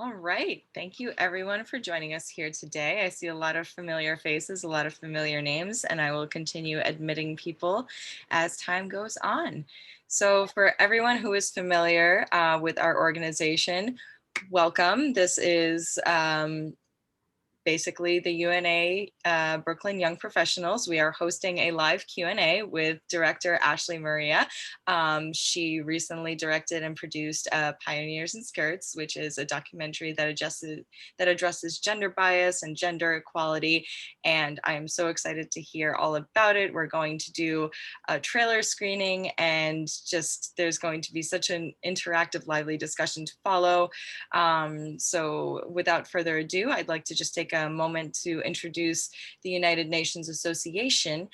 All right. Thank you, everyone, for joining us here today. I see a lot of familiar faces, a lot of familiar names, and I will continue admitting people as time goes on. So, for everyone who is familiar with our organization, welcome. This is basically the UNA Brooklyn Young Professionals. We are hosting a live Q&A with director Ashley Maria. She recently directed and produced Pioneers in Skirts, which is a documentary that addresses gender bias and gender equality. And I am so excited to hear all about it. We're going to do a trailer screening, and just there's going to be such an interactive, lively discussion to follow. So without further ado, I'd like to just take a moment to introduce the United Nations Association,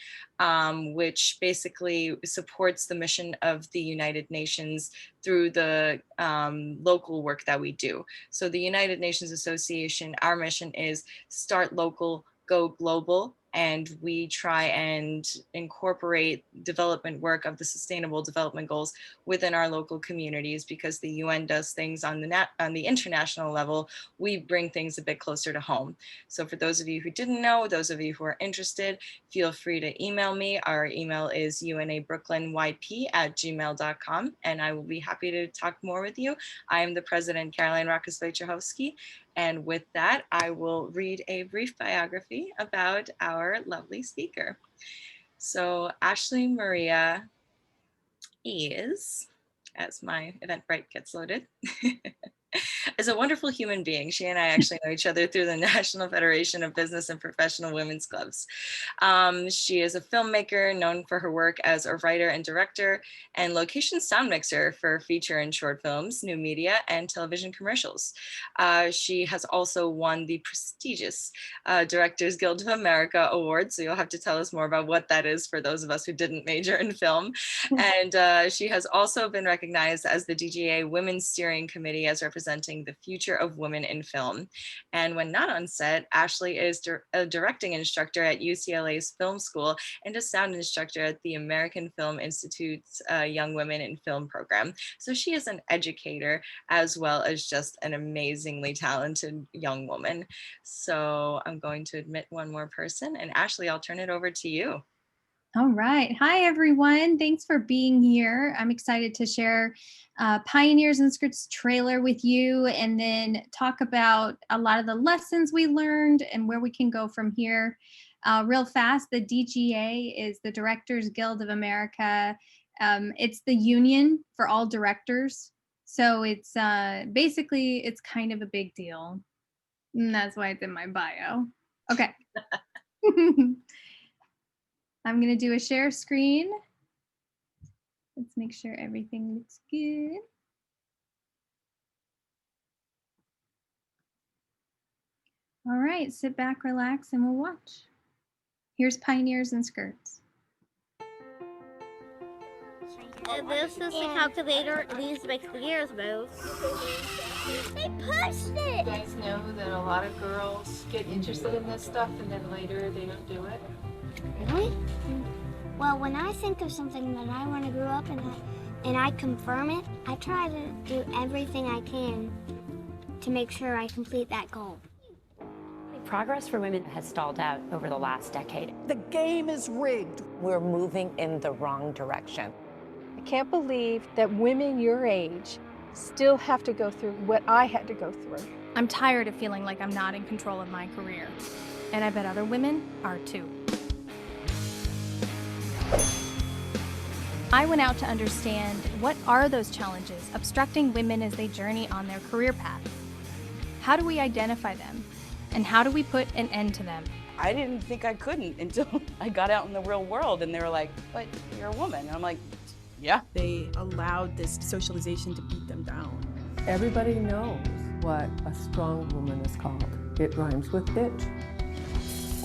which basically supports the mission of the United Nations through the local work that we do. So the United Nations Association, our mission is start local, go global. And we try and incorporate development work of the Sustainable Development Goals within our local communities, because the UN does things on the international level. We bring things a bit closer to home. So for those of you who didn't know, those of you who are interested, feel free to email me. Our email is unabrooklynyp@gmail.com, and I will be happy to talk more with you. I am the president, Caroline Rakus-Wojciechowski. And with that, I will read a brief biography about our lovely speaker. So Ashley Maria is, as my Eventbrite gets loaded, is a wonderful human being. She and I actually know each other through the National Federation of Business and Professional Women's Clubs. She is a filmmaker known for her work as a writer and director and location sound mixer for feature and short films, new media, and television commercials. She has also won the prestigious Directors Guild of America Award, so you'll have to tell us more about what that is for those of us who didn't major in film. And she has also been recognized as the DGA Women's Steering Committee as representing the future of women in film. And when not on set, Ashley is a directing instructor at UCLA's Film School and a sound instructor at the American Film Institute's Young Women in Film program. So she is an educator as well as just an amazingly talented young woman. So I'm going to admit one more person, and Ashley, I'll turn it over to you. All right. Hi, everyone. Thanks for being here. I'm excited to share Pioneers in Skirts trailer with you, and then talk about a lot of the lessons we learned and where we can go from here. Real fast, the DGA is the Directors Guild of America. It's the union for all directors. So it's basically, it's kind of a big deal. And that's why it's in my bio. Okay. I'm going to do a share screen. Let's make sure everything looks good. All right, sit back, relax, and we'll watch. Here's Pioneers in Skirts. This is the calculator. These make the gears move. They pushed it! You guys know that a lot of girls get interested in this stuff and then later they don't do it? Really? Well, when I think of something that I want to grow up in and I confirm it, I try to do everything I can to make sure I complete that goal. Progress for women has stalled out over the last decade. The game is rigged. We're moving in the wrong direction. I can't believe that women your age still have to go through what I had to go through. I'm tired of feeling like I'm not in control of my career. And I bet other women are too. I went out to understand what are those challenges obstructing women as they journey on their career path. How do we identify them? And how do we put an end to them? I didn't think I couldn't until I got out in the real world and they were like, but you're a woman. And I'm like, yeah. They allowed this socialization to beat them down. Everybody knows what a strong woman is called. It rhymes with bitch.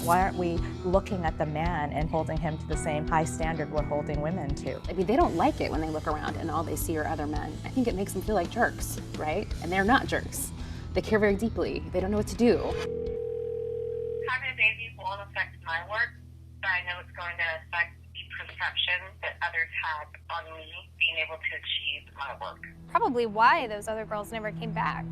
Why aren't we looking at the man and holding him to the same high standard we're holding women to? I mean, they don't like it when they look around and all they see are other men. I think it makes them feel like jerks, right? And they're not jerks. They care very deeply. They don't know what to do. Having a baby won't affect my work, but I know it's going to affect the perception that others have on me being able to achieve my work. Probably why those other girls never came back.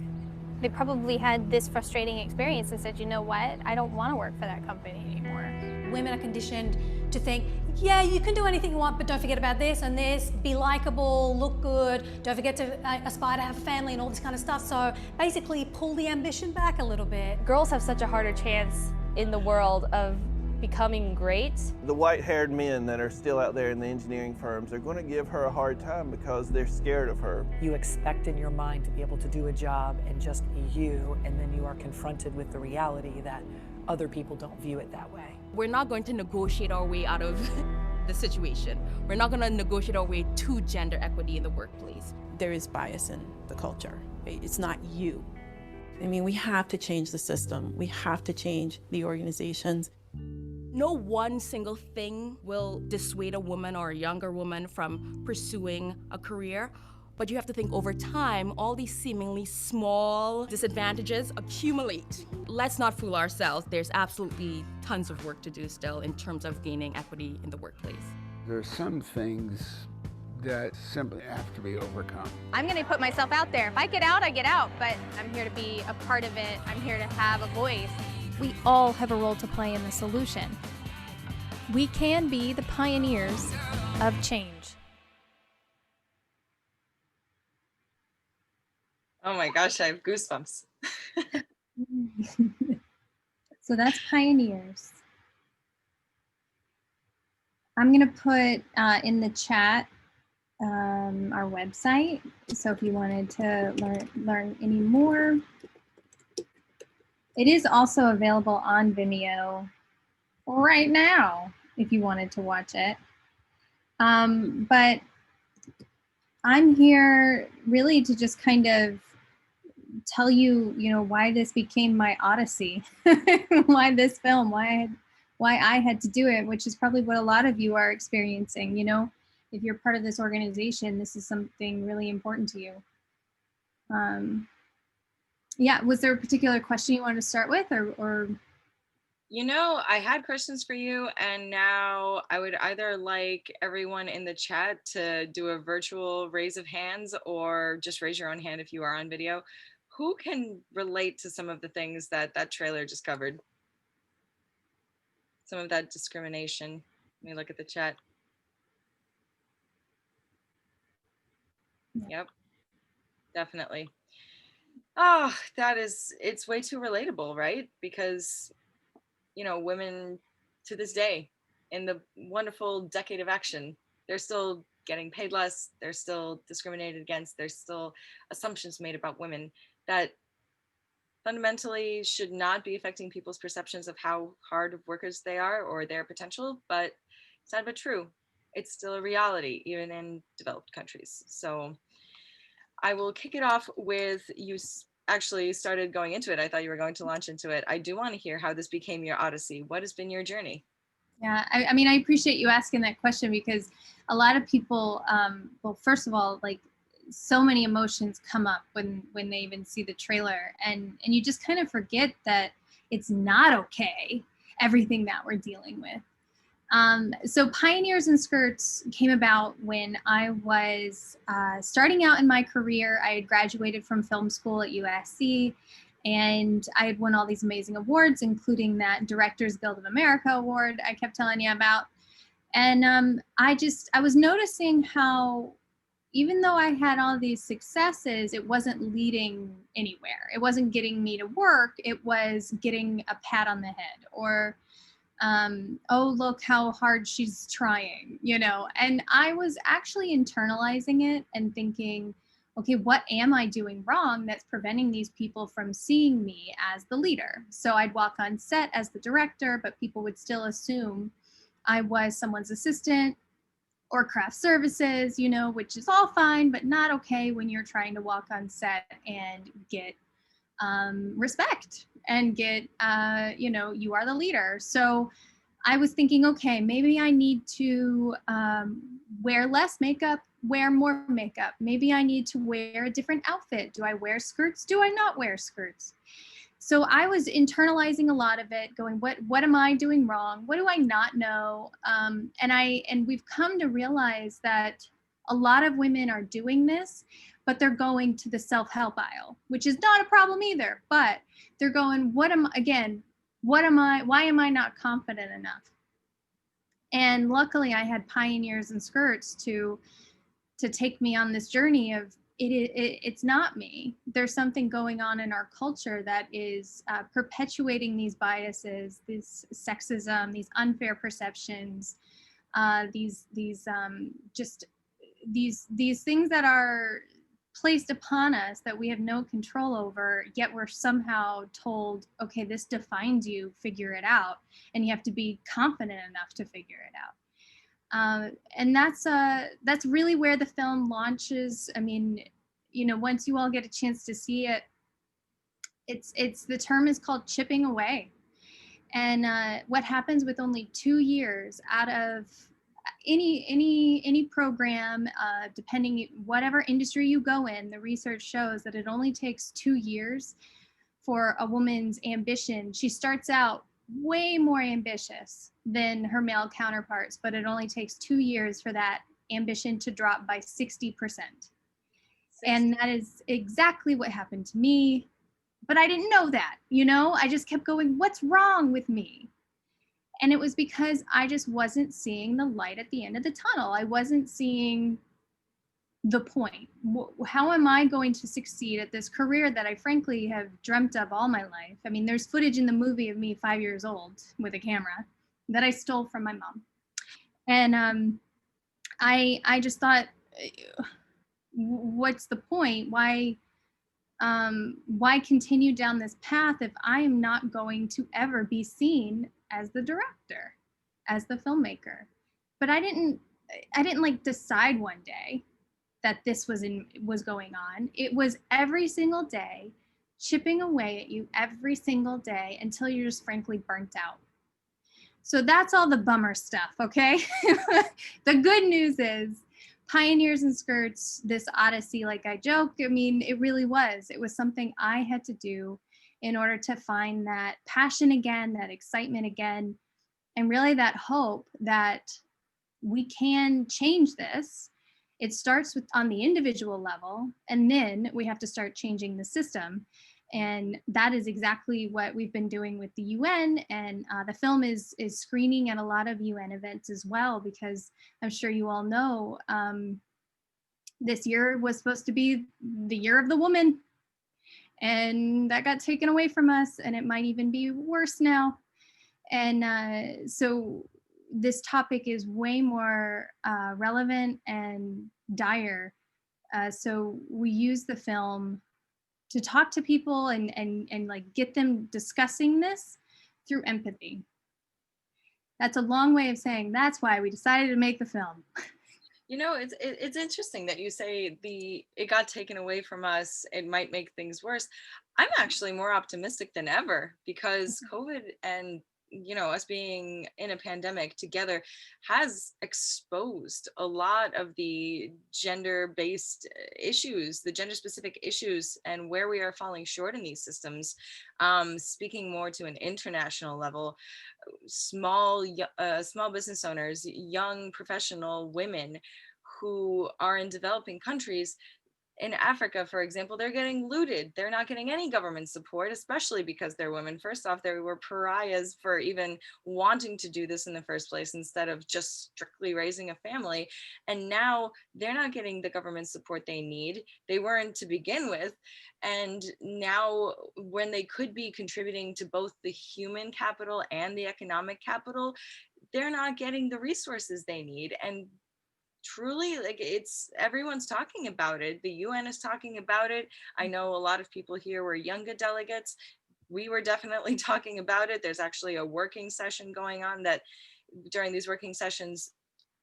They probably had this frustrating experience and said, you know what, I don't want to work for that company anymore. Women are conditioned to think, yeah, you can do anything you want, but don't forget about this and this, be likable, look good, don't forget to aspire to have a family and all this kind of stuff. So basically pull the ambition back a little bit. Girls have such a harder chance in the world of becoming great. The white-haired men that are still out there in the engineering firms are going to give her a hard time because they're scared of her. You expect in your mind to be able to do a job and just be you, and then you are confronted with the reality that other people don't view it that way. We're not going to negotiate our way out of the situation. We're not going to negotiate our way to gender equity in the workplace. There is bias in the culture. It's not you. I mean, we have to change the system. We have to change the organizations. No one single thing will dissuade a woman or a younger woman from pursuing a career, but you have to think over time, all these seemingly small disadvantages accumulate. Let's not fool ourselves. There's absolutely tons of work to do still in terms of gaining equity in the workplace. There are some things that simply have to be overcome. I'm going to put myself out there. If I get out, I get out, but I'm here to be a part of it. I'm here to have a voice. We all have a role to play in the solution. We can be the pioneers of change. Oh my gosh, I have goosebumps. So that's pioneers. I'm going to put in the chat our website. So if you wanted to learn any more. It is also available on Vimeo right now if you wanted to watch it. But I'm here really to just kind of tell you, why this became my odyssey, why this film, why I had to do it, which is probably what a lot of you are experiencing. If you're part of this organization, this is something really important to you. Yeah, was there a particular question you wanted to start with or? I had questions for you, and now I would either like everyone in the chat to do a virtual raise of hands or just raise your own hand if you are on video. Who can relate to some of the things that trailer just covered? Some of that discrimination. Let me look at the chat. Yep, definitely. Oh, it's way too relatable, right? Because, women to this day in the wonderful decade of action, they're still getting paid less, they're still discriminated against, there's still assumptions made about women that fundamentally should not be affecting people's perceptions of how hard workers they are or their potential, but sad but true. It's still a reality, even in developed countries. So I will kick it off with you actually started going into it. I thought you were going to launch into it. I do want to hear how this became your odyssey. What has been your journey? Yeah, I mean, I appreciate you asking that question because a lot of people, well, first of all, like so many emotions come up when they even see the trailer and you just kind of forget that it's not okay, everything that we're dealing with. So Pioneers in Skirts came about when I was starting out in my career. I had graduated from film school at USC, and I had won all these amazing awards, including that Directors Guild of America award I kept telling you about. And I was noticing how even though I had all these successes, it wasn't leading anywhere. It wasn't getting me to work. It was getting a pat on the head or oh, look how hard she's trying, and I was actually internalizing it and thinking, okay, what am I doing wrong that's preventing these people from seeing me as the leader? So I'd walk on set as the director, but people would still assume I was someone's assistant or craft services, which is all fine, but not okay when you're trying to walk on set and get respect and get, you are the leader. So I was thinking, okay, maybe I need to wear less makeup, wear more makeup. Maybe I need to wear a different outfit. Do I wear skirts? Do I not wear skirts? So I was internalizing a lot of it, going, what am I doing wrong? What do I not know? And we've come to realize that A lot of women are doing this, but they're going to the self-help aisle, which is not a problem either, but they're going, why am I not confident enough? And luckily I had Pioneers in Skirts to take me on this journey of it's not me. There's something going on in our culture that is perpetuating these biases, this sexism, these unfair perceptions, these things that are placed upon us that we have no control over, yet we're somehow told, okay, this defines you, figure it out, and you have to be confident enough to figure it out. And that's really where the film launches. I mean, you know, once you all get a chance to see it, it's the term is called chipping away. And what happens with only 2 years out of any program, depending whatever industry you go in, the research shows that it only takes 2 years for a woman's ambition. She starts out way more ambitious than her male counterparts, but it only takes 2 years for that ambition to drop by 60%. And that is exactly what happened to me. But I didn't know that, you know, I just kept going, what's wrong with me? And it was because I just wasn't seeing the light at the end of the tunnel. I wasn't seeing the point. How am I going to succeed at this career that I frankly have dreamt of all my life? I mean, there's footage in the movie of me 5 years old with a camera that I stole from my mom. And I just thought, what's the point? Why continue down this path if I am not going to ever be seen as the director, as the filmmaker? But I didn't like decide one day that this was going on. It was every single day, chipping away at you every single day until you're just frankly burnt out. So that's all the bummer stuff, okay? The good news is Pioneers in Skirts, this odyssey, like I joke, I mean, it really was. It was something I had to do in order to find that passion again, that excitement again, and really that hope that we can change this. It starts with on the individual level, and then we have to start changing the system. And that is exactly what we've been doing with the UN. And the film is screening at a lot of UN events as well, because I'm sure you all know this year was supposed to be the year of the woman. And that got taken away from us, and it might even be worse now. And so this topic is way more relevant and dire. So we use the film to talk to people and like get them discussing this through empathy. That's a long way of saying that's why we decided to make the film. You know, it's interesting that you say it got taken away from us. It might make things worse. I'm actually more optimistic than ever because COVID and, you know, us being in a pandemic together has exposed a lot of the gender-based issues, the gender-specific issues, and where we are falling short in these systems. Speaking more to an international level, small business owners, young professional women who are in developing countries. In Africa, for example, they're getting looted. They're not getting any government support, especially because they're women. First off, they were pariahs for even wanting to do this in the first place instead of just strictly raising a family. And now they're not getting the government support they need. They weren't to begin with. And now when they could be contributing to both the human capital and the economic capital, they're not getting the resources they need. And truly, like, everyone's talking about it. The UN is talking about it. I know a lot of people here were younger delegates. We were definitely talking about it. There's actually a working session going on that during these working sessions,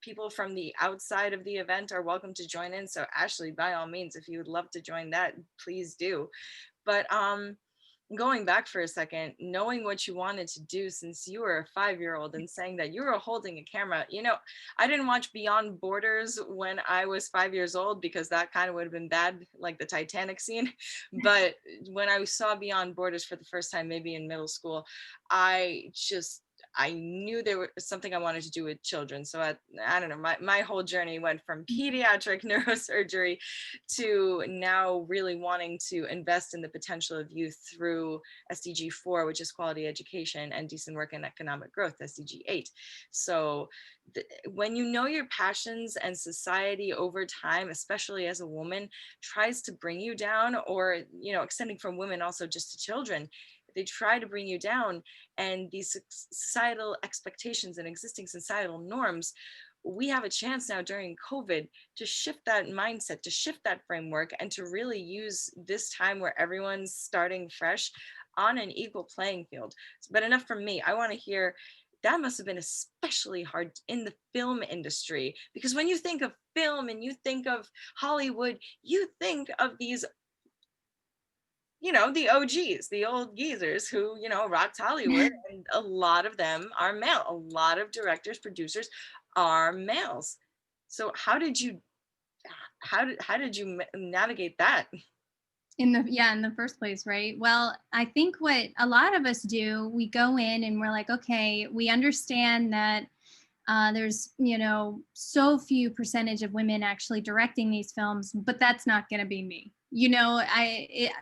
people from the outside of the event are welcome to join in. So Ashley, by all means, if you would love to join that, please do. But going back for a second, knowing what you wanted to do since you were a 5-year-old and saying that you were holding a camera, you know, I didn't watch Beyond Borders when I was 5 years old because that kind of would have been bad, like the Titanic scene. But when I saw Beyond Borders for the first time, maybe in middle school, I I knew there was something I wanted to do with children. So I don't know, my whole journey went from pediatric neurosurgery to now really wanting to invest in the potential of youth through SDG 4, which is quality education, and decent work and economic growth, SDG 8. So when you know your passions and society over time, especially as a woman, tries to bring you down, or, you know, extending from women also just to children, they try to bring you down, and these societal expectations and existing societal norms, we have a chance now during COVID to shift that mindset, to shift that framework, and to really use this time where everyone's starting fresh on an equal playing field. But enough from me. I want to hear, that must have been especially hard in the film industry, because when you think of film and you think of Hollywood, you think of these, you know, the OGs, the old geezers who, you know, rocked Hollywood, and a lot of them are male. A lot of directors, producers are males. So how did you navigate that? In the first place, right? Well, I think what a lot of us do, we go in and we're like, okay, we understand that there's, you know, so few percentage of women actually directing these films, but that's not going to be me. You know,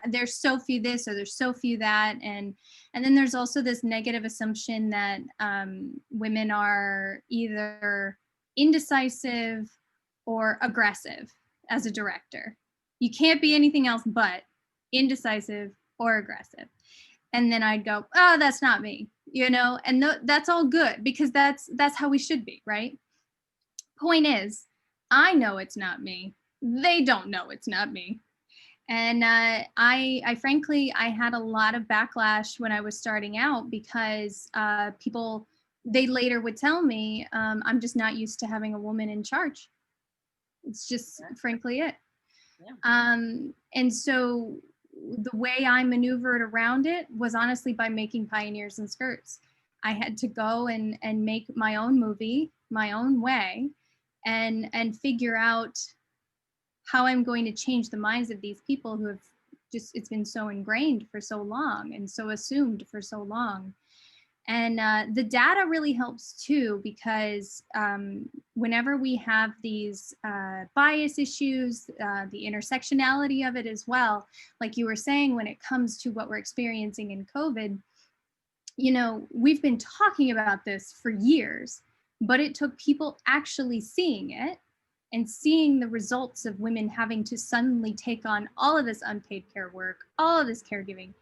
there's so few this, or there's so few that, and then there's also this negative assumption that women are either indecisive or aggressive as a director. You can't be anything else but indecisive or aggressive. And then I'd go, oh, that's not me, you know, and that's all good, because that's how we should be, right? Point is, I know it's not me. They don't know it's not me. And I frankly, I had a lot of backlash when I was starting out, because people, they later would tell me, I'm just not used to having a woman in charge. It's just frankly it. Yeah. And so the way I maneuvered around it was honestly by making Pioneers in Skirts. I had to go and make my own movie, my own way, and figure out how I'm going to change the minds of these people who have just, it's been so ingrained for so long and so assumed for so long. And the data really helps too, because whenever we have these bias issues, the intersectionality of it as well, like you were saying, when it comes to what we're experiencing in COVID, you know, we've been talking about this for years, but it took people actually seeing it and seeing the results of women having to suddenly take on all of this unpaid care work, all of this caregiving,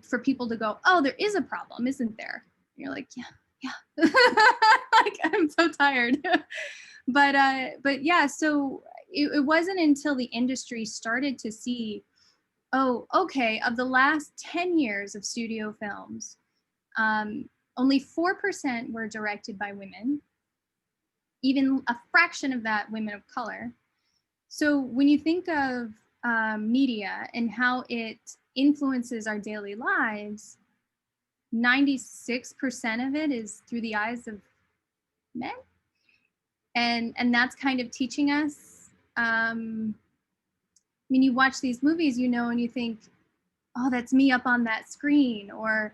for people to go, oh, there is a problem, isn't there? And you're like, yeah. Like, I'm so tired. But yeah, so it wasn't until the industry started to see, oh, okay, of the last 10 years of studio films, only 4% were directed by women, even a fraction of that women of color. So when you think of media and how it influences our daily lives, 96% of it is through the eyes of men. And that's kind of teaching us, I mean, you watch these movies, you know, and you think, oh, that's me up on that screen. Or,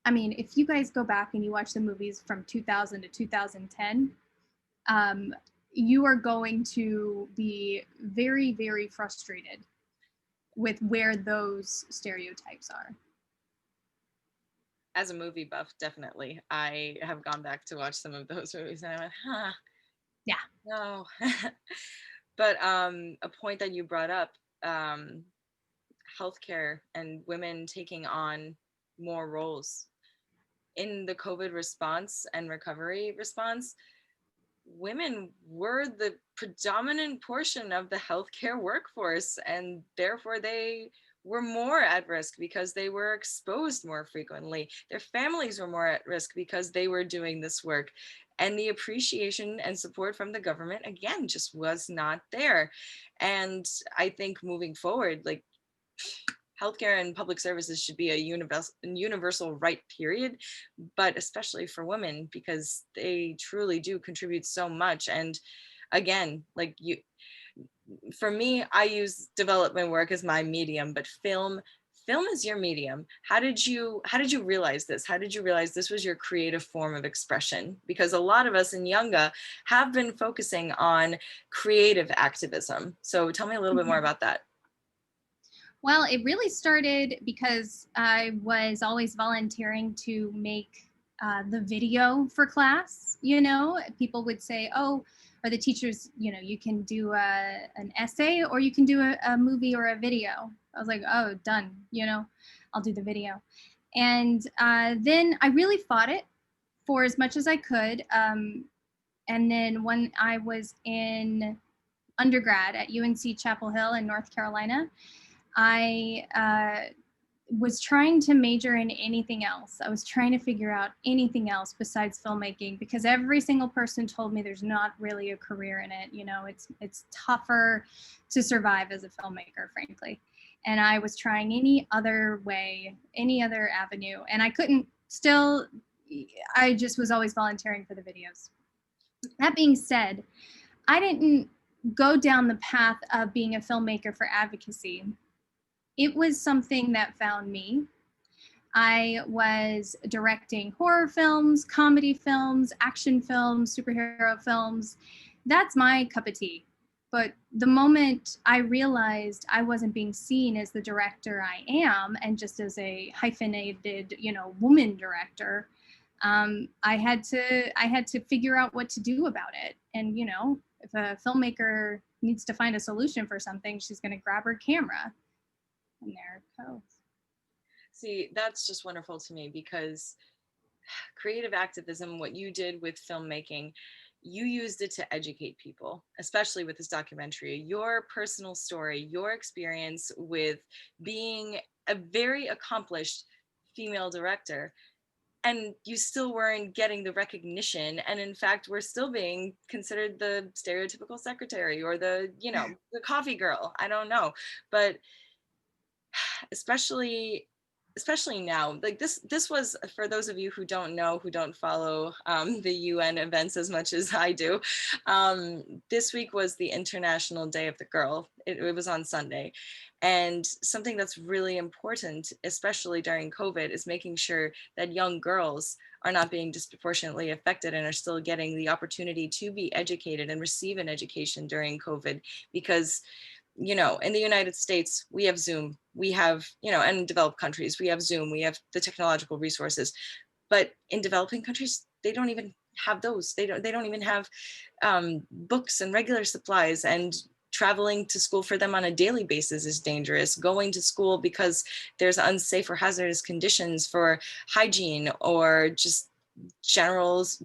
I mean, if you guys go back and you watch the movies from 2000 to 2010, you are going to be very, very frustrated with where those stereotypes are. As a movie buff, definitely. I have gone back to watch some of those movies and I went, huh. Yeah. No. But a point that you brought up, healthcare and women taking on more roles. In the COVID response and recovery response, women were the predominant portion of the healthcare workforce, and therefore they were more at risk because they were exposed more frequently. Their families were more at risk because they were doing this work. And the appreciation and support from the government, again, just was not there. And I think moving forward, like, healthcare and public services should be a universal right, period, but especially for women, because they truly do contribute so much. And again, like, for me, I use development work as my medium, but film film is your medium. How did you realize this? How did you realize this was your creative form of expression? Because a lot of us in Younga have been focusing on creative activism. So tell me a little bit more about that. Well, it really started because I was always volunteering to make the video for class. You know, people would say, oh, or the teachers, you know, you can do an essay or you can do a movie or a video. I was like, oh, done, you know, I'll do the video. And then I really fought it for as much as I could. And then when I was in undergrad at UNC Chapel Hill in North Carolina, I was trying to major in anything else. I was trying to figure out anything else besides filmmaking, because every single person told me there's not really a career in it. You know, it's tougher to survive as a filmmaker, frankly. And I was trying any other way, any other avenue, and I couldn't. Still, I just was always volunteering for the videos. That being said, I didn't go down the path of being a filmmaker for advocacy. It was something that found me. I was directing horror films, comedy films, action films, superhero films. That's my cup of tea. But the moment I realized I wasn't being seen as the director I am, and just as a hyphenated, you know, woman director, I had to figure out what to do about it. And, you know, if a filmmaker needs to find a solution for something, she's going to grab her camera. And there it goes. See, that's just wonderful to me, because creative activism, what you did with filmmaking, you used it to educate people, especially with this documentary. Your personal story, your experience with being a very accomplished female director, and you still weren't getting the recognition. And in fact, we're still being considered the stereotypical secretary or the, you know, the coffee girl. I don't know. But especially now, like this was, for those of you who don't know, who don't follow the UN events as much as I do, this week was the International Day of the Girl. It was on Sunday. And something that's really important, especially during COVID, is making sure that young girls are not being disproportionately affected and are still getting the opportunity to be educated and receive an education during COVID. Because, you know, in the United States, we have Zoom, we have, you know, and in developed countries, we have Zoom, we have the technological resources. But in developing countries, they don't even have those. They don't even have books and regular supplies, and traveling to school for them on a daily basis is dangerous. Going to school because there's unsafe or hazardous conditions for hygiene, or just generally,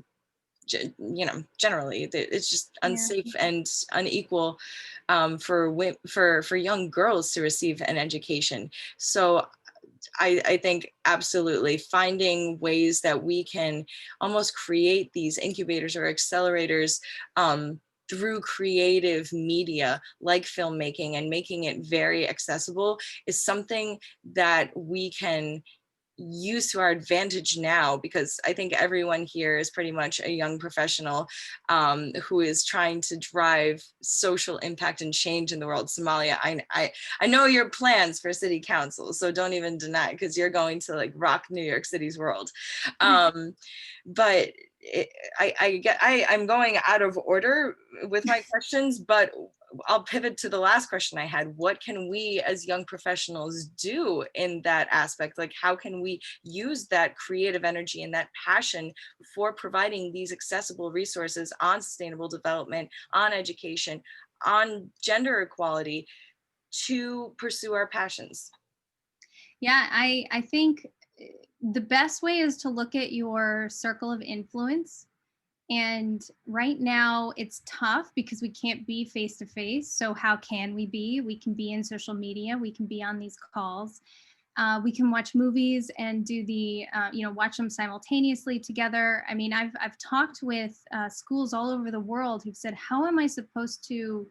it's just unsafe and unequal for young girls to receive an education. So I think absolutely finding ways that we can almost create these incubators or accelerators through creative media like filmmaking, and making it very accessible, is something that we can use to our advantage now, because I think everyone here is pretty much a young professional who is trying to drive social impact and change in the world. Somalia, I know your plans for city council, so don't even deny, because you're going to like rock New York City's world. But I'm going out of order with my questions, but I'll pivot to the last question I had. What can we as young professionals do in that aspect? Like, how can we use that creative energy and that passion for providing these accessible resources on sustainable development, on education, on gender equality, to pursue our passions? Yeah, I think the best way is to look at your circle of influence. And right now it's tough because we can't be face to face. So how can we be? We can be in social media. We can be on these calls. We can watch movies and do the, watch them simultaneously together. I mean, I've talked with schools all over the world who've said, how am I supposed to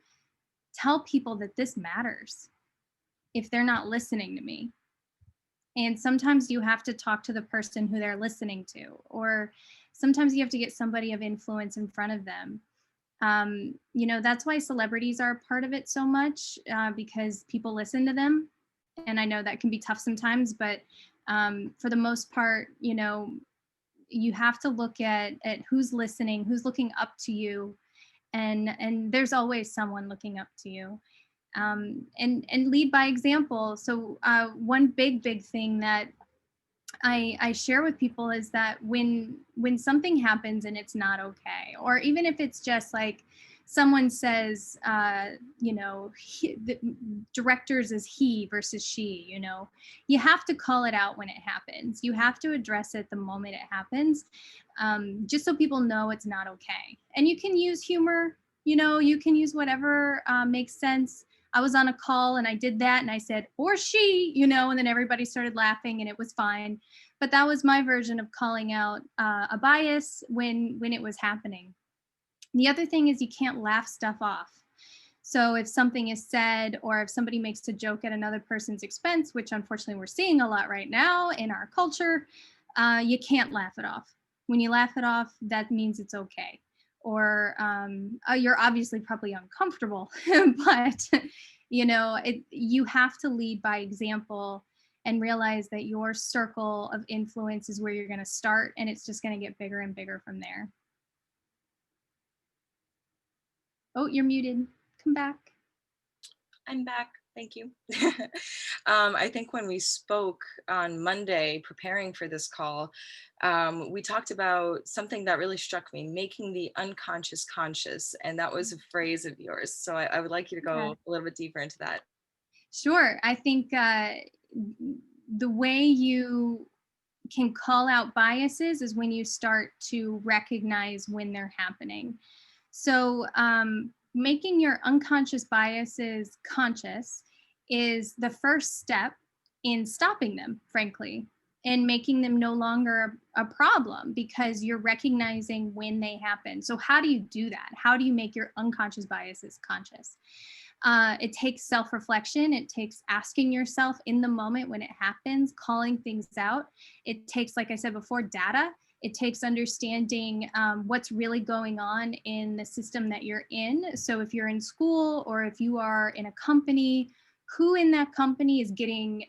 tell people that this matters if they're not listening to me? And sometimes you have to talk to the person who they're listening to, or sometimes you have to get somebody of influence in front of them. That's why celebrities are a part of it so much, because people listen to them. And I know that can be tough sometimes, but for the most part, you know, you have to look at who's listening, who's looking up to you, and there's always someone looking up to you. And lead by example. So one big thing that I share with people is that when something happens and it's not okay, or even if it's just like someone says, you know, the directors is he versus she, you know, you have to call it out when it happens. You have to address it the moment it happens, just so people know it's not okay. And you can use humor, you know, you can use whatever makes sense. I was on a call and I did that and I said, or she, you know, and then everybody started laughing and it was fine. But that was my version of calling out a bias when it was happening. The other thing is you can't laugh stuff off. So if something is said, or if somebody makes a joke at another person's expense, which unfortunately we're seeing a lot right now in our culture, you can't laugh it off. When you laugh it off, that means it's okay. Or you're obviously probably uncomfortable, but you know, you have to lead by example and realize that your circle of influence is where you're going to start, and it's just going to get bigger and bigger from there. Oh, you're muted. Come back. I'm back. Thank you. I think when we spoke on Monday, preparing for this call, we talked about something that really struck me, making the unconscious conscious. And that was a phrase of yours. So I would like you to go a little bit deeper into that. Sure. I think the way you can call out biases is when you start to recognize when they're happening. So making your unconscious biases conscious is the first step in stopping them, frankly, and making them no longer a problem because you're recognizing when they happen. So how do you do that? How do you make your unconscious biases conscious? It takes self-reflection. It takes asking yourself in the moment when it happens, calling things out. It takes, like I said before, data. It takes understanding what's really going on in the system that you're in. So if you're in school or if you are in a company, who in that company is getting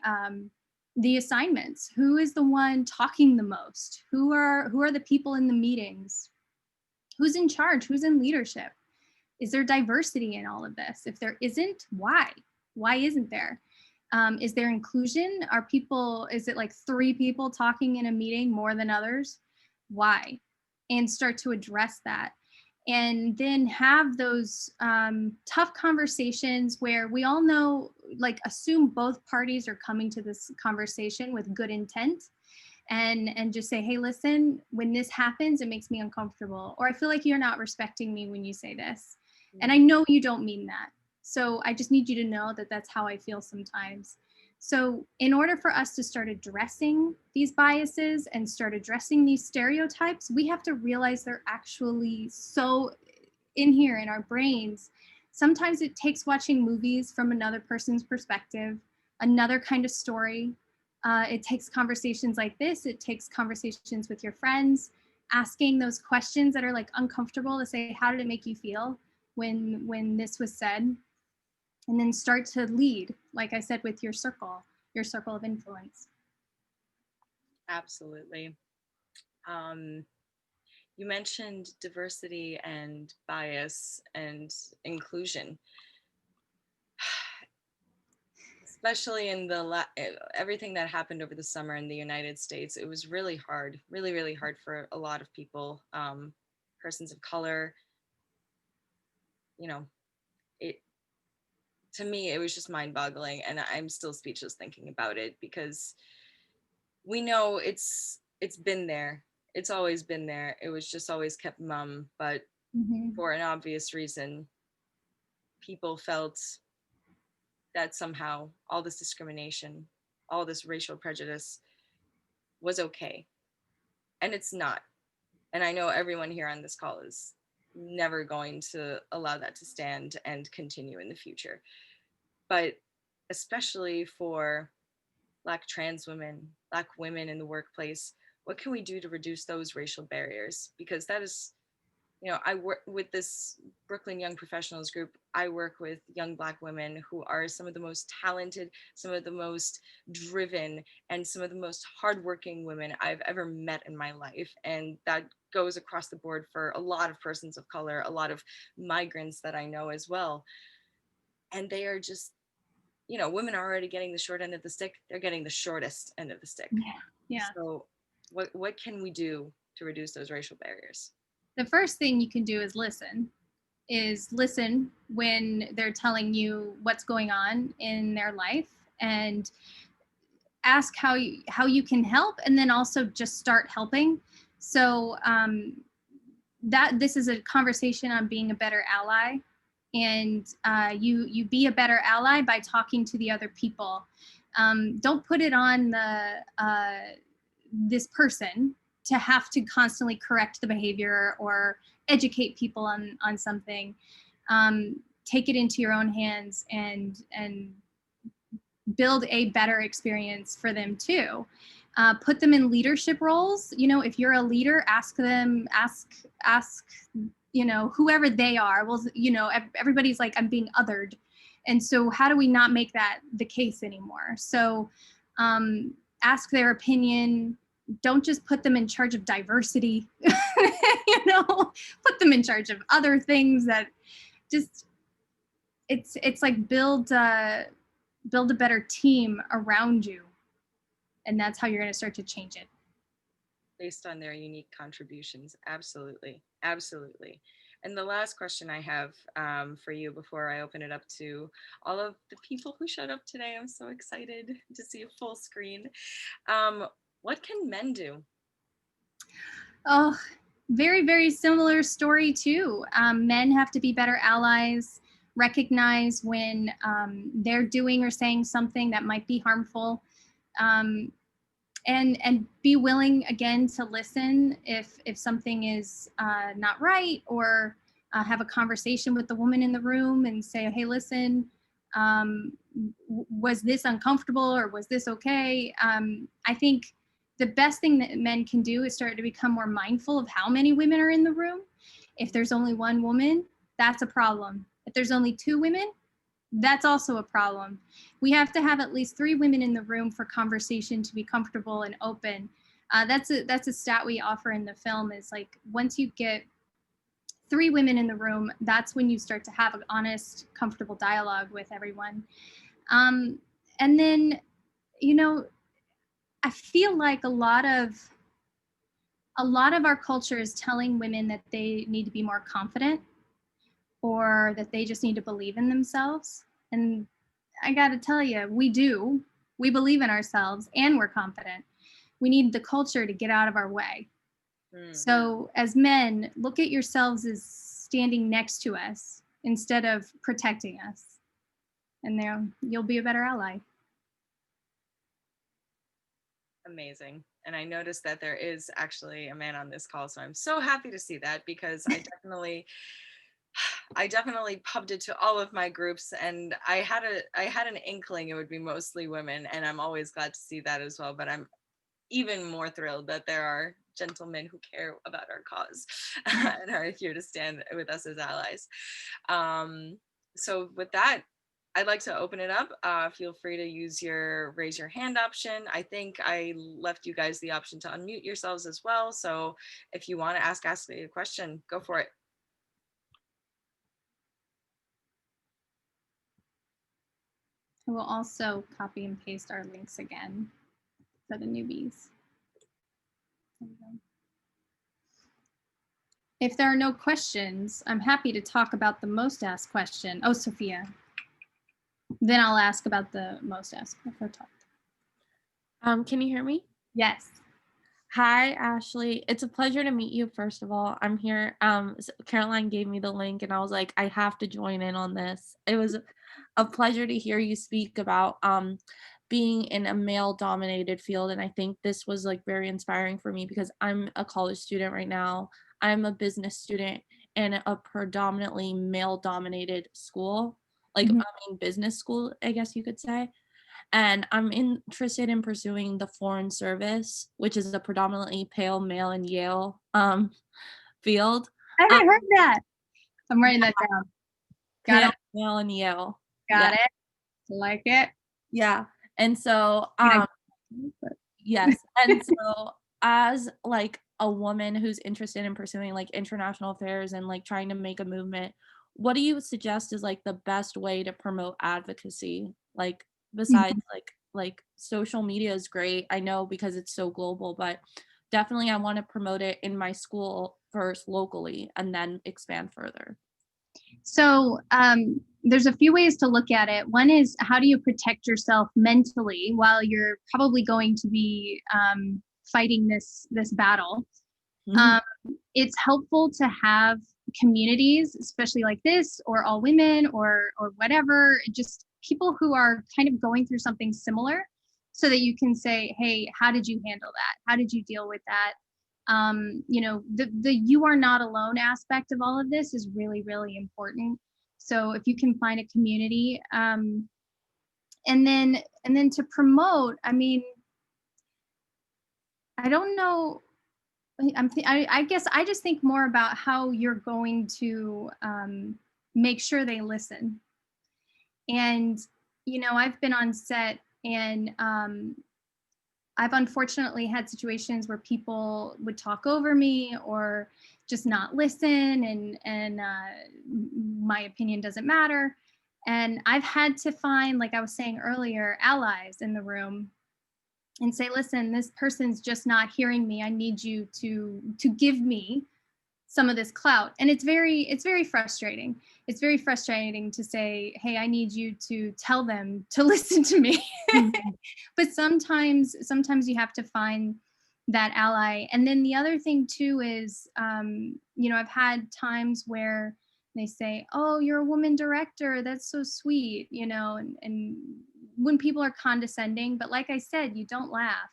the assignments? Who is the one talking the most? Who are the people in the meetings? Who's in charge? Who's in leadership? Is there diversity in all of this? If there isn't, why? Why isn't there? Is there inclusion? Is it like 3 people talking in a meeting more than others? Why? And start to address that. And then have those tough conversations where we all know, like, assume both parties are coming to this conversation with good intent. And just say, hey, listen, when this happens, it makes me uncomfortable. Or I feel like you're not respecting me when you say this. And I know you don't mean that. So I just need you to know that that's how I feel sometimes. So in order for us to start addressing these biases and start addressing these stereotypes, we have to realize they're actually so in here in our brains. Sometimes it takes watching movies from another person's perspective, another kind of story. It takes conversations like this. It takes conversations with your friends, asking those questions that are like uncomfortable to say, how did it make you feel when this was said? And then start to lead, like I said, with your circle of influence. Absolutely. You mentioned diversity and bias and inclusion. Especially in everything that happened over the summer in the United States, it was really hard, really hard for a lot of people, persons of color. You know, to me, it was just mind-boggling, and I'm still speechless thinking about it because we know it's been there. It's always been there. It was just always kept mum, but for an obvious reason, people felt that somehow all this discrimination, all this racial prejudice was okay. And it's not. And I know everyone here on this call is never going to allow that to stand and continue in the future. But especially for Black trans women, Black women in the workplace, what can we do to reduce those racial barriers? Because that is you know, I work with this Brooklyn Young Professionals group. I work with young Black women who are some of the most talented, some of the most driven, and some of the most hardworking women I've ever met in my life. And that goes across the board for a lot of persons of color, a lot of migrants that I know as well. And they are just, you know, women are already getting the short end of the stick. They're getting the shortest end of the stick. Yeah. So what can we do to reduce those racial barriers? The first thing you can do is listen when they're telling you what's going on in their life, and ask how you can help, and then also just start helping. So that this is a conversation on being a better ally, and you be a better ally by talking to the other people. Don't put it on this person to have to constantly correct the behavior or educate people on something. Take it into your own hands and build a better experience for them too. Put them in leadership roles. You know, if you're a leader, ask you know, whoever they are. Well, you know, everybody's like, I'm being othered, and so how do we not make that the case anymore? So ask their opinion. Don't just put them in charge of diversity. You know, put them in charge of other things that just it's like build a better team around you, and that's how you're going to start to change it. Based on their unique contributions. Absolutely. Absolutely. And the last question I have for you before I open it up to all of the people who showed up today, I'm so excited to see a full screen. What can men do? Oh, very, very similar story too. Men have to be better allies, recognize when they're doing or saying something that might be harmful, and be willing again to listen if something is not right, or have a conversation with the woman in the room and say, hey, listen, was this uncomfortable or was this okay? I think the best thing that men can do is start to become more mindful of how many women are in the room. If there's only one woman, that's a problem. If there's only two women, that's also a problem. We have to have at least 3 women in the room for conversation to be comfortable and open. That's a stat we offer in the film, is like once you get 3 women in the room, that's when you start to have an honest, comfortable dialogue with everyone. And then, you know, I feel like a lot of our culture is telling women that they need to be more confident, or that they just need to believe in themselves. And I got to tell you, we do. We believe in ourselves and we're confident. We need the culture to get out of our way. So as men, look at yourselves as standing next to us instead of protecting us. And there, you'll be a better ally. Amazing. And I noticed that there is actually a man on this call, so I'm so happy to see that, because I definitely pubbed it to all of my groups, and I had an inkling it would be mostly women, and I'm always glad to see that as well. But I'm even more thrilled that there are gentlemen who care about our cause and are here to stand with us as allies. So with that, I'd like to open it up. Feel free to use your raise your hand option. I think I left you guys the option to unmute yourselves as well. So if you want to ask a question, go for it. I will also copy and paste our links again for the newbies. There we go. If there are no questions, I'm happy to talk about the most asked question. Oh, Sophia. Then I'll ask about the most asked for talk. Can you hear me? Yes. Hi, Ashley. It's a pleasure to meet you, first of all. I'm here. Caroline gave me the link and I was like, I have to join in on this. It was a pleasure to hear you speak about being in a male-dominated field. And I think this was like very inspiring for me, because I'm a college student right now. I'm a business student in a predominantly male-dominated school, like I mean business school, I guess you could say. And I'm interested in pursuing the foreign service, which is a predominantly pale male in Yale field. I haven't heard that. I'm writing that down. Got it. Yale and Yale. Got it. Like it. Yeah. And so, yes. And so as like a woman who's interested in pursuing like international affairs and like trying to make a movement, what do you suggest is like the best way to promote advocacy? Like besides like social media is great. I know because it's so global, but definitely I want to promote it in my school first locally and then expand further. So there's a few ways to look at it. One is, how do you protect yourself mentally while you're probably going to be fighting this battle? It's helpful to have communities, especially like this, or all women, or whatever, just people who are kind of going through something similar, so that you can say, hey, how did you handle that? How did you deal with that? You know, the you are not alone aspect of all of this is really, really important. So if you can find a community, and then to promote, I mean, I don't know. I guess I just think more about how you're going to make sure they listen. And, you know, I've been on set, and I've unfortunately had situations where people would talk over me or just not listen, and my opinion doesn't matter. And I've had to find, like I was saying earlier, allies in the room and say, listen, this person's just not hearing me. I need you to give me some of this clout. And it's very frustrating. It's very frustrating to say, hey, I need you to tell them to listen to me. But sometimes you have to find that ally. And then the other thing too is, you know, I've had times where they say, oh, you're a woman director, that's so sweet, you know, and when people are condescending, but like I said, you don't laugh.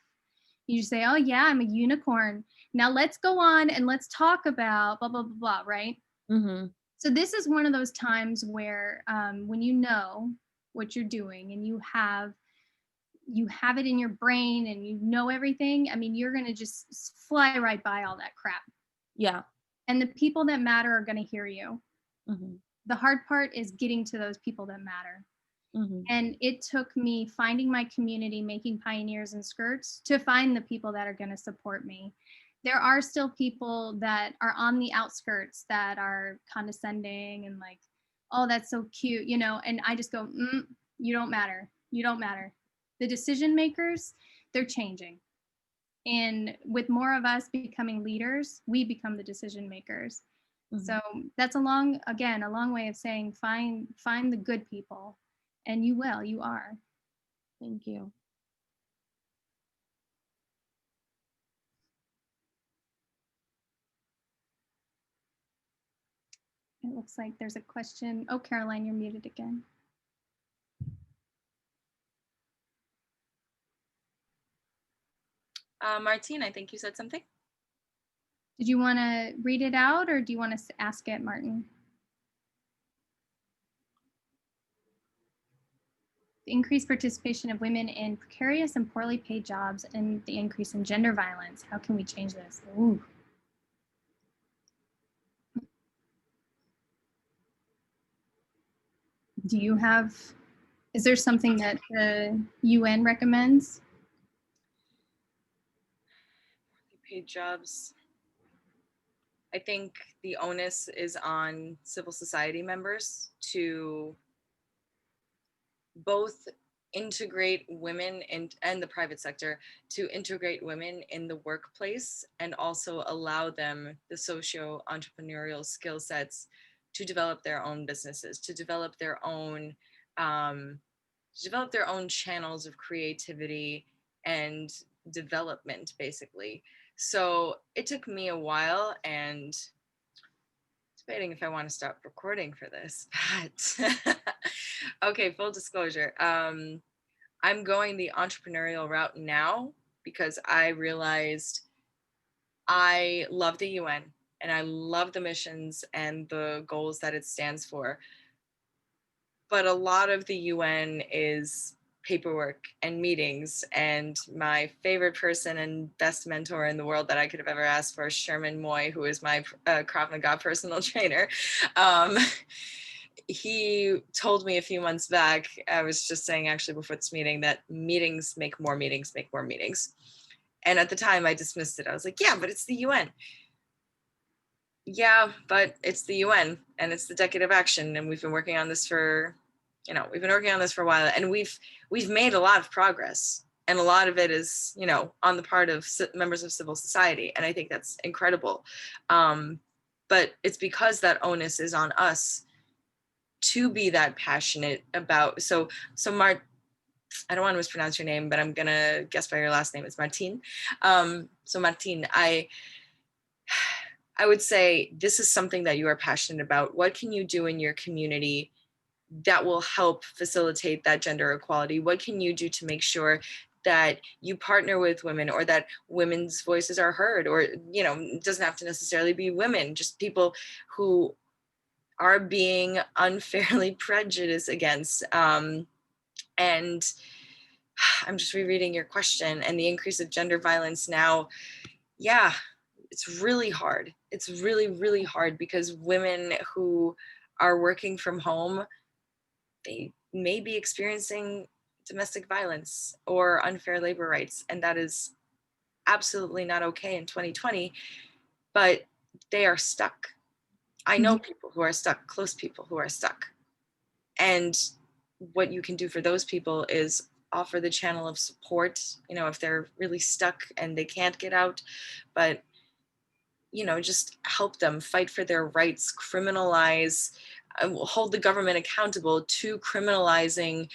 You just say, oh yeah, I'm a unicorn. Now let's go on and let's talk about blah, blah, blah, blah, right? So this is one of those times where when you know what you're doing and you have it in your brain and you know everything, I mean, you're going to just fly right by all that crap. Yeah. And the people that matter are going to hear you. The hard part is getting to those people that matter. And it took me finding my community, making pioneers in skirts, to find the people that are going to support me. There are still people that are on the outskirts that are condescending and like, oh, that's so cute, you know, and I just go, you don't matter. You don't matter. The decision makers, they're changing. And with more of us becoming leaders, we become the decision makers. So that's a long way of saying, find the good people. And you will, you are. Thank you. It looks like there's a question. Oh, Caroline, you're muted again. Martine, I think you said something. Did you want to read it out, or do you want to ask it, Martin? The increased participation of women in precarious and poorly paid jobs and the increase in gender violence. How can we change this? Ooh. Is there something that the UN recommends? Paid jobs. I think the onus is on civil society members to both integrate women and the private sector, to integrate women in the workplace and also allow them the socio-entrepreneurial skill sets to develop their own businesses, to develop their own channels of creativity and development, basically. So it took me a while, and debating if I want to stop recording for this, but okay, full disclosure. I'm going the entrepreneurial route now because I realized I love the UN and I love the missions and the goals that it stands for. But a lot of the UN is paperwork and meetings. And my favorite person and best mentor in the world that I could have ever asked for, Sherman Moy, who is my Krav Maga personal trainer. He told me a few months back, I was just saying actually before this meeting, that meetings make more meetings, make more meetings. And at the time I dismissed it. I was like, yeah, but it's the UN. Yeah, but it's the UN and it's the Decade of Action. And we've been working on this for, we've been working on this for a while, and we've made a lot of progress. And a lot of it is, on the part of members of civil society. And I think that's incredible. But it's because that onus is on us to be that passionate about. So Mart, I don't want to mispronounce your name, but I'm going to guess by your last name. It's Martin. So Martin, I would say this is something that you are passionate about. What can you do in your community that will help facilitate that gender equality? What can you do to make sure that you partner with women, or that women's voices are heard? Or, it doesn't have to necessarily be women, just people who are being unfairly prejudiced against. And I'm just rereading your question, and the increase of gender violence now. Yeah, it's really hard. It's really, really hard, because women who are working from home, they may be experiencing domestic violence or unfair labor rights. And that is absolutely not okay in 2020, but they are stuck. I know people who are stuck, close people who are stuck. And what you can do for those people is offer the channel of support, if they're really stuck and they can't get out, but, just help them fight for their rights, criminalize, hold the government accountable to criminalizing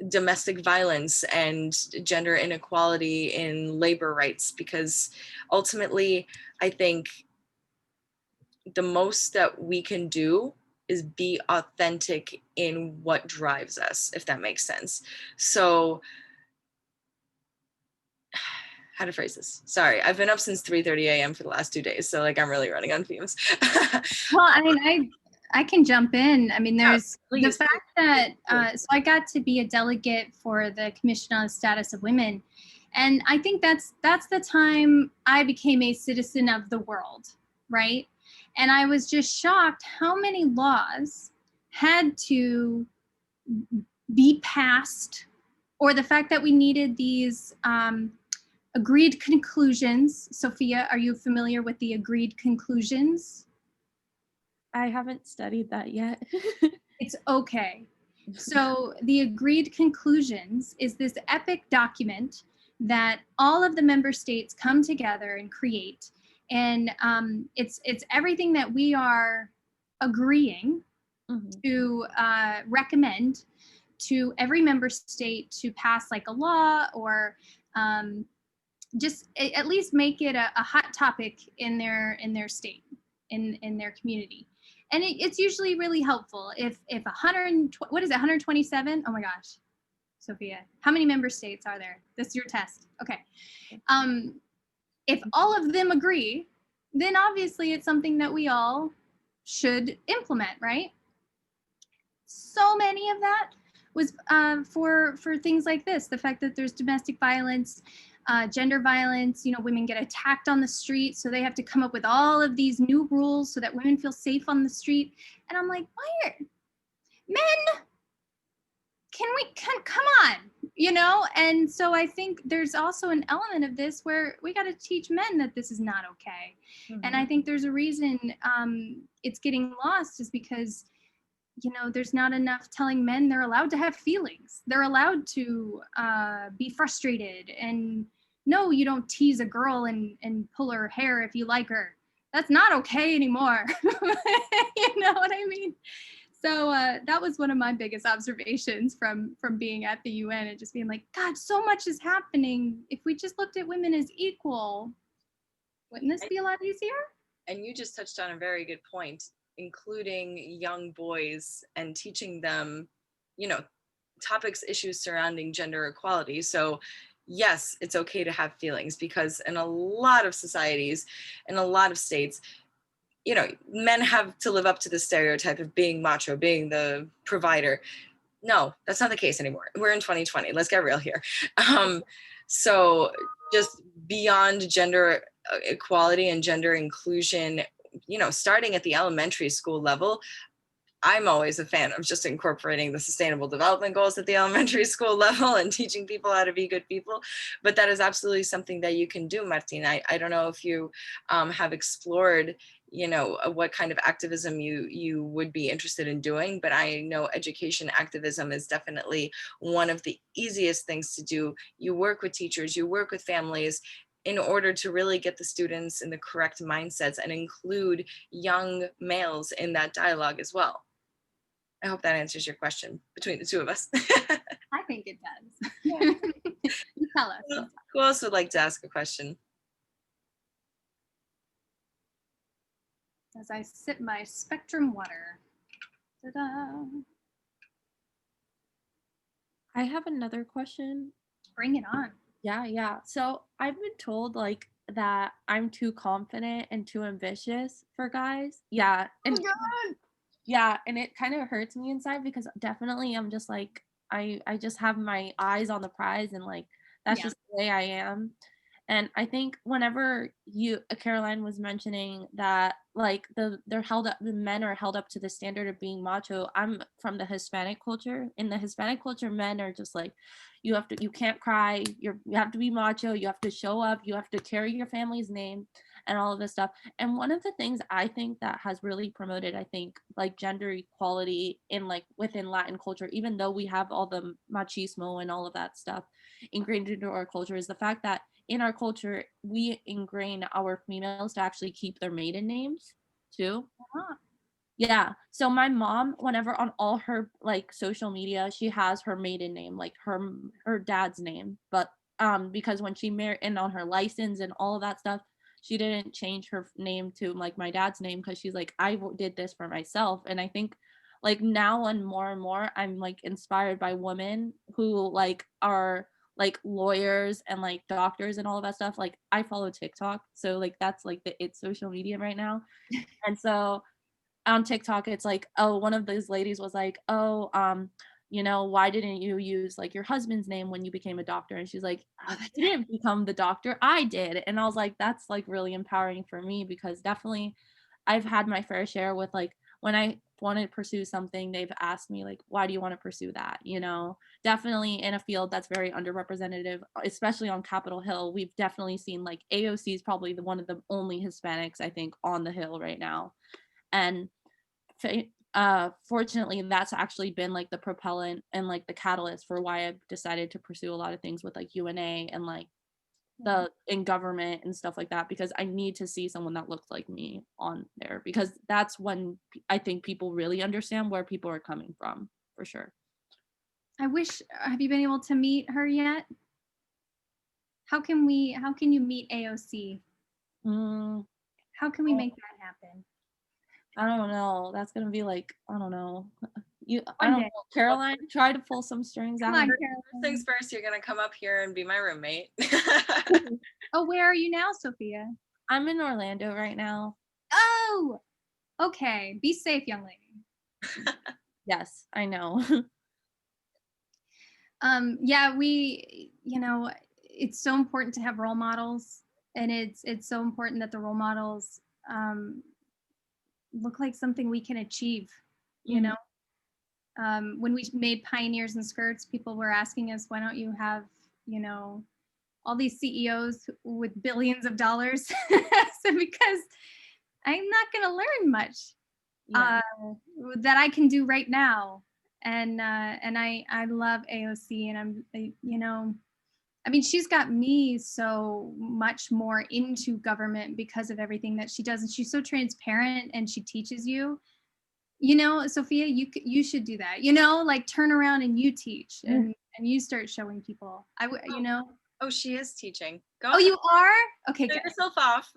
domestic violence and gender inequality in labor rights, because ultimately, I think the most that we can do is be authentic in what drives us, if that makes sense. So, how to phrase this? Sorry, I've been up since 3:30 a.m. for the last 2 days, so I'm really running on fumes. Well, I can jump in. There's the fact that, so I got to be a delegate for the Commission on the Status of Women. And I think that's the time I became a citizen of the world, right? And I was just shocked how many laws had to be passed, or the fact that we needed these agreed conclusions. Sophia, are you familiar with the agreed conclusions? I haven't studied that yet. It's okay. So the agreed conclusions is this epic document that all of the member states come together and create. And it's everything that we are agreeing to recommend to every member state to pass, like a law, or just at least make it a hot topic in their state, in their community. And it's usually really helpful if 127? Oh my gosh, Sophia, how many member states are there? This is your test. Okay. If all of them agree, then obviously it's something that we all should implement, right? So many of that was for things like this, the fact that there's domestic violence, gender violence, women get attacked on the street, so they have to come up with all of these new rules so that women feel safe on the street. And I'm like, why are men? Come on, And so I think there's also an element of this where we got to teach men that this is not okay. And I think there's a reason it's getting lost, is because there's not enough telling men they're allowed to have feelings. They're allowed to be frustrated. And no, you don't tease a girl and pull her hair if you like her. That's not okay anymore. You know what I mean? So that was one of my biggest observations from being at the UN, and just being like, God, so much is happening. If we just looked at women as equal, wouldn't this be a lot easier? And you just touched on a very good point, including young boys and teaching them, topics, issues surrounding gender equality. So yes, it's okay to have feelings, because in a lot of societies, in a lot of states, men have to live up to the stereotype of being macho, being the provider. No, that's not the case anymore. We're in 2020. Let's get real here. So just beyond gender equality and gender inclusion, you know, starting at the elementary school level, I'm always a fan of just incorporating the sustainable development goals at the elementary school level and teaching people how to be good people. But that is absolutely something that you can do, Martina. I don't know if you have explored, you know, what kind of activism you would be interested in doing, but I know education activism is definitely one of the easiest things to do. You work with teachers, you work with families in order to really get the students in the correct mindsets and include young males in that dialogue as well. I hope that answers your question between the two of us. I think it does. You tell us. Who else would like to ask a question? As I sip my Spectrum water. Ta-da. I have another question. Bring it on. Yeah. So I've been told like that I'm too confident and too ambitious for guys. Yeah. And yeah, and it kind of hurts me inside because definitely I'm just like I just have my eyes on the prize and like that's just the way I am. And I think whenever Caroline was mentioning that like the men are held up to the standard of being macho. I'm from the Hispanic culture. In the Hispanic culture, men are just like you can't cry, you have to be macho, you have to show up, you have to carry your family's name and all of this stuff. And one of the things I think that has really promoted, I think, like gender equality in like within Latin culture, even though we have all the machismo and all of that stuff ingrained into our culture, is the fact that in our culture, we ingrain our females to actually keep their maiden names too. Yeah. So my mom, whenever on all her like social media, she has her maiden name, like her dad's name. But because when she married and on her license and all of that stuff, she didn't change her name to like my dad's name because she's like, I did this for myself. And I think like now and more, I'm like inspired by women who like are like lawyers and like doctors and all of that stuff. Like I follow TikTok. So like that's like it's social media right now. And so on TikTok, it's like, oh, one of those ladies was like, oh, you know, why didn't you use like your husband's name when you became a doctor? And she's like, I didn't become the doctor, I did. And I was like, that's like really empowering for me because definitely I've had my fair share with like when I want to pursue something, they've asked me like, why do you want to pursue that? You know, definitely in a field that's very underrepresented, especially on Capitol Hill. We've definitely seen like AOC is probably one of the only Hispanics, I think, on the Hill right now. And fortunately that's actually been like the propellant and like the catalyst for why I've decided to pursue a lot of things with like UNA and like in government and stuff like that, because I need to see someone that looks like me on there, because that's when I think people really understand where people are coming from, for sure. Have you been able to meet her yet? How can you meet AOC? How can we make that happen? I don't know. That's gonna be like, I don't know. I don't know. Caroline, try to pull some strings out. First things first, you're gonna come up here and be my roommate. Oh, where are you now, Sophia? I'm in Orlando right now. Oh, okay. Be safe, young lady. Yes, I know. Yeah, it's so important to have role models, and it's so important that the role models look like something we can achieve, you know. When we made Pioneers in Skirts, people were asking us, why don't you have, you know, all these CEOs with billions of dollars? So because I'm not going to learn much that I can do right now. And I love AOC, and you know, I mean, she's got me so much more into government because of everything that she does. And she's so transparent, and she teaches you, you know, Sophia, you should do that, you know, like turn around and you teach and you start showing people. You know. Oh, she is teaching. Go ahead. You are? Okay, get good. yourself off.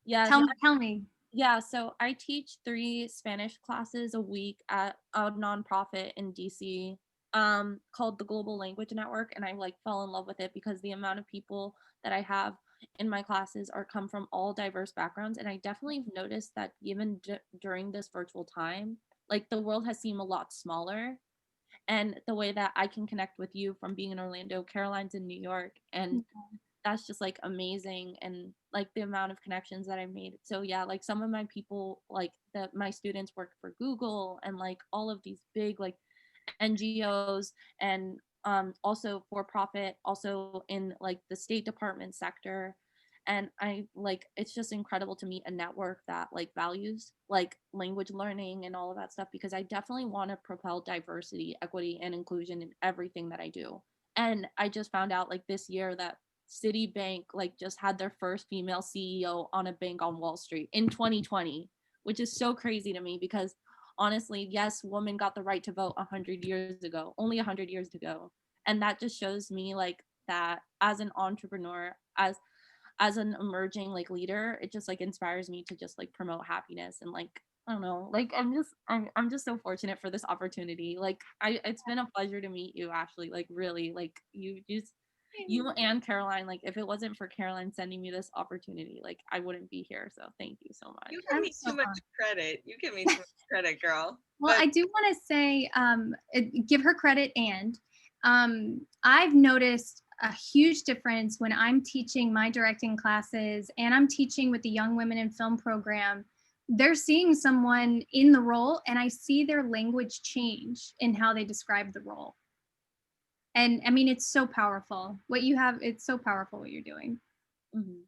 Yeah. Tell me. Yeah, so I teach 3 Spanish classes a week at a nonprofit in DC called the Global Language Network, and I like fell in love with it because the amount of people that I have in my classes come from all diverse backgrounds, and I definitely noticed that even during this virtual time, like the world has seemed a lot smaller, and the way that I can connect with you from being in Orlando. Caroline's in New York, and that's just like amazing, and like the amount of connections that I made. So yeah, like some of my people, like my students work for Google and like all of these big like NGOs, and also for profit, also in like the State Department sector. And I like, it's just incredible to meet a network that like values like language learning and all of that stuff, because I definitely want to propel diversity, equity, and inclusion in everything that I do. And I just found out like this year that Citibank like just had their first female CEO on a bank on Wall Street in 2020, which is so crazy to me, because honestly, yes, women got the right to vote 100 years ago, only 100 years ago. And that just shows me like that as an entrepreneur, as an emerging like leader, it just like inspires me to just like promote happiness. And like, I don't know, like I'm just so fortunate for this opportunity. Like it's been a pleasure to meet you, Ashley. Like really, like you and Caroline, like if it wasn't for Caroline sending me this opportunity, like I wouldn't be here. So thank you so much. You give me too much credit. You give me too much credit, girl. Well, I do want to say, give her credit. And I've noticed a huge difference when I'm teaching my directing classes and I'm teaching with the Young Women in Film program. They're seeing someone in the role, and I see their language change in how they describe the role. And I mean, it's so powerful. What you have, it's so powerful what you're doing. Mm-hmm.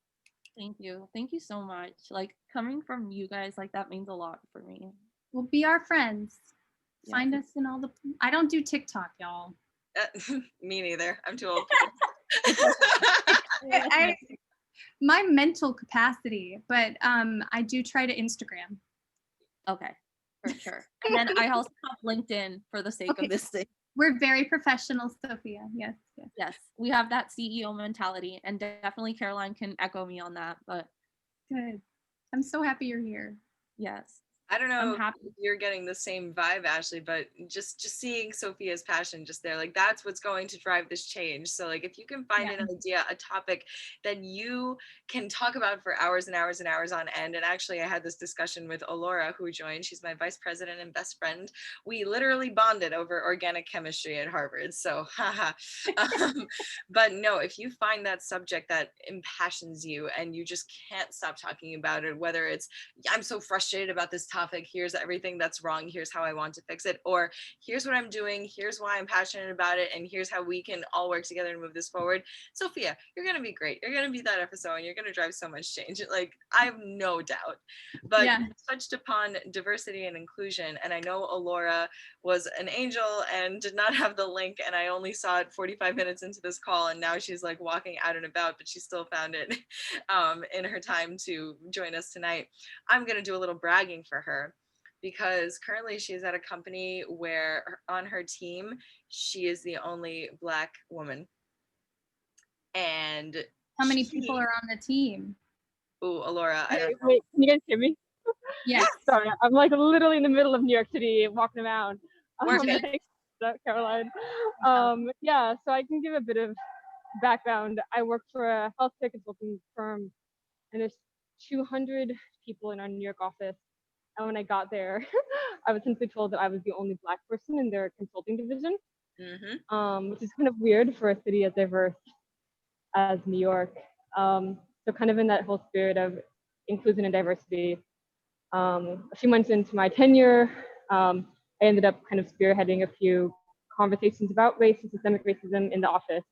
Thank you. Thank you so much. Like coming from you guys, like that means a lot for me. Well, be our friends. Yeah. Find us in all the, I don't do TikTok, y'all. Me neither. I'm too old. My mental capacity, but I do try to Instagram. Okay, for sure. And then I also have LinkedIn for the sake of this thing. We're very professional, Sophia. Yes, yes. Yes, we have that CEO mentality, and definitely Caroline can echo me on that. But good. I'm so happy you're here. Yes. I don't know if you're getting the same vibe, Ashley, but just seeing Sophia's passion just there, like that's what's going to drive this change. So like if you can find an idea, a topic that you can talk about for hours and hours and hours on end. And actually I had this discussion with Alora, who joined. She's my vice president and best friend. We literally bonded over organic chemistry at Harvard. So haha. But no, if you find that subject that impassions you and you just can't stop talking about it, whether it's I'm so frustrated about this topic, here's everything that's wrong, here's how I want to fix it, or here's what I'm doing, here's why I'm passionate about it, and here's how we can all work together to move this forward. Sophia, you're gonna be great. You're gonna be that FSO and you're gonna drive so much change. Like I have no doubt. But you touched upon diversity and inclusion, and I know Alora was an angel and did not have the link, and I only saw it 45 minutes into this call, and now she's like walking out and about, but she still found it in her time to join us tonight. I'm gonna do a little bragging for her, because currently she is at a company where on her team she is the only Black woman. And how many people are on the team? Oh, Alora, Wait, can you guys hear me? Yes. Sorry, I'm like literally in the middle of New York City walking around. Thanks, Caroline. Yeah, so I can give a bit of background. I work for a healthcare consulting firm, and there's 200 people in our New York office. And when I got there, I was simply told that I was the only Black person in their consulting division, which is kind of weird for a city as diverse as New York. So kind of in that whole spirit of inclusion and diversity, a few months into my tenure, I ended up kind of spearheading a few conversations about race and systemic racism in the office,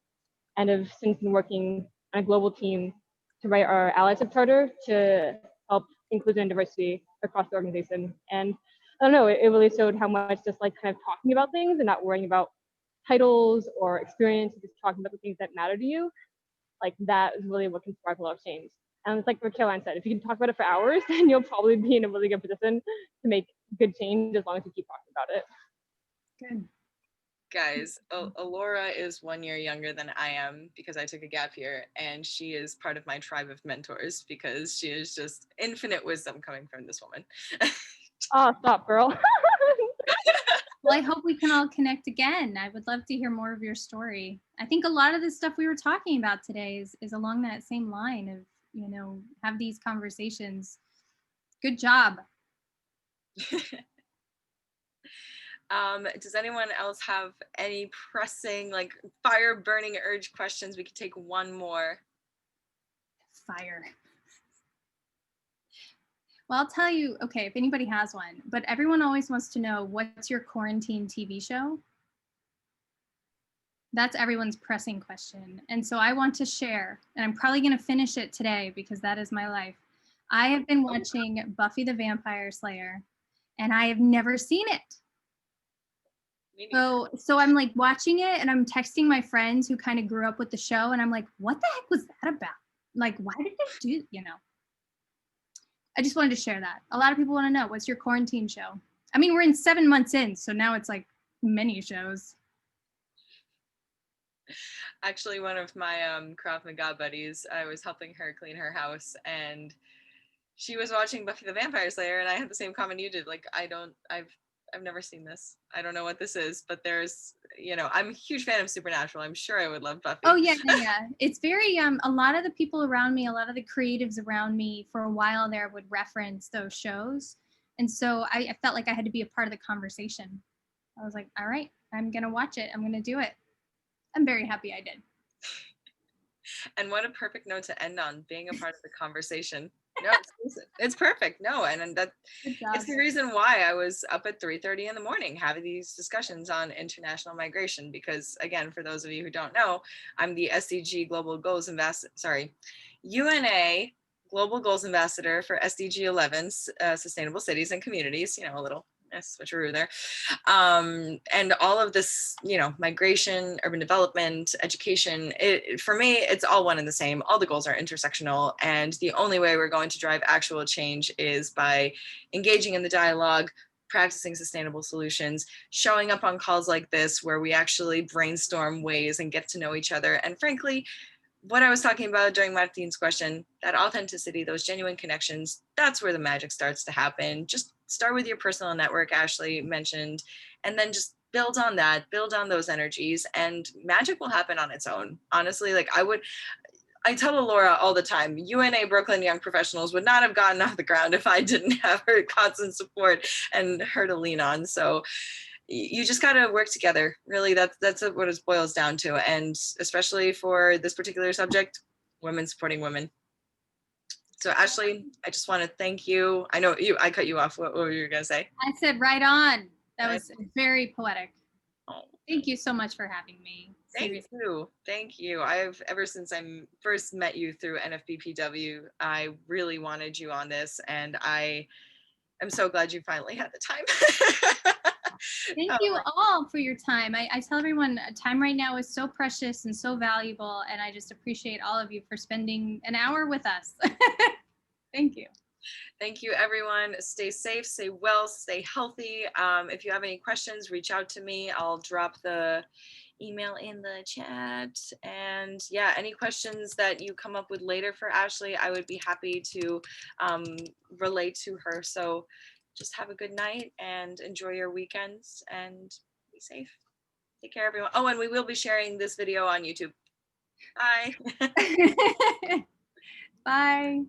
and have since been working on a global team to write our allyship charter to help inclusion and diversity across the organization. And I don't know, it really showed how much just like kind of talking about things and not worrying about titles or experience, just talking about the things that matter to you, like that is really what can spark a lot of change. And it's like what Caroline said, if you can talk about it for hours, then you'll probably be in a really good position to make good change as long as you keep talking about it. Good. Guys, Alora is 1 year younger than I am because I took a gap year, and she is part of my tribe of mentors because she is just infinite wisdom coming from this woman. Oh, stop, girl. Well, I hope we can all connect again. I would love to hear more of your story. I think a lot of the stuff we were talking about today is along that same line of, you know, have these conversations. Good job. Does anyone else have any pressing, like fire burning urge questions? We could take one more. Fire. Well, I'll tell you, okay, if anybody has one, but everyone always wants to know, what's your quarantine TV show? That's everyone's pressing question. And so I want to share, and I'm probably going to finish it today because that is my life. I have been watching Buffy the Vampire Slayer, and I have never seen it. So I'm like watching it, and I'm texting my friends who kind of grew up with the show, and I'm like, what the heck was that about? Like, why did they do, you know? I just wanted to share that. A lot of people want to know, what's your quarantine show? I mean, we're in 7 months in, so now it's like mini shows. Actually, one of my Krav Maga buddies, I was helping her clean her house, and she was watching Buffy the Vampire Slayer, and I had the same comment you did. Like, I've never seen this. I don't know what this is, but there's, you know, I'm a huge fan of Supernatural. I'm sure I would love Buffy. Oh yeah. It's very, a lot of the people around me, a lot of the creatives around me for a while there would reference those shows. And so I felt like I had to be a part of the conversation. I was like, all right, I'm going to watch it. I'm going to do it. I'm very happy I did. And what a perfect note to end on, being a part of the conversation. No, it's perfect. No, and that it's the reason why I was up at 3:30 in the morning having these discussions on international migration, because again, for those of you who don't know, I'm the SDG Global Goals Ambassador, UNA Global Goals Ambassador for SDG 11, Sustainable Cities and Communities, you know, a little switcheroo there. And all of this, you know, migration, urban development, education, for me, it's all one and the same. All the goals are intersectional. And the only way we're going to drive actual change is by engaging in the dialogue, practicing sustainable solutions, showing up on calls like this where we actually brainstorm ways and get to know each other. And frankly, what I was talking about during Martine's question, that authenticity, those genuine connections, that's where the magic starts to happen. Just start with your personal network, Ashley mentioned, and then just build on that, build on those energies, and magic will happen on its own. Honestly, like I tell Laura all the time, UNA Brooklyn Young Professionals would not have gotten off the ground if I didn't have her constant support and her to lean on. So you just got to work together. Really, that's what it boils down to. And especially for this particular subject, women supporting women. So Ashley, I just want to thank you. I know I cut you off. What were you going to say? I said right on. That was very poetic. Oh. Thank you so much for having me. Thank you. I've, ever since I first met you through NFBPW, I really wanted you on this, and I am so glad you finally had the time. Thank you all for your time. I tell everyone, time right now is so precious and so valuable, and I just appreciate all of you for spending an hour with us. Thank you. Thank you, everyone. Stay safe, stay well, stay healthy. If you have any questions, reach out to me. I'll drop the email in the chat. And yeah, any questions that you come up with later for Ashley, I would be happy to relay to her. So just have a good night and enjoy your weekends and be safe. Take care, everyone. Oh, and we will be sharing this video on YouTube. Bye. Bye.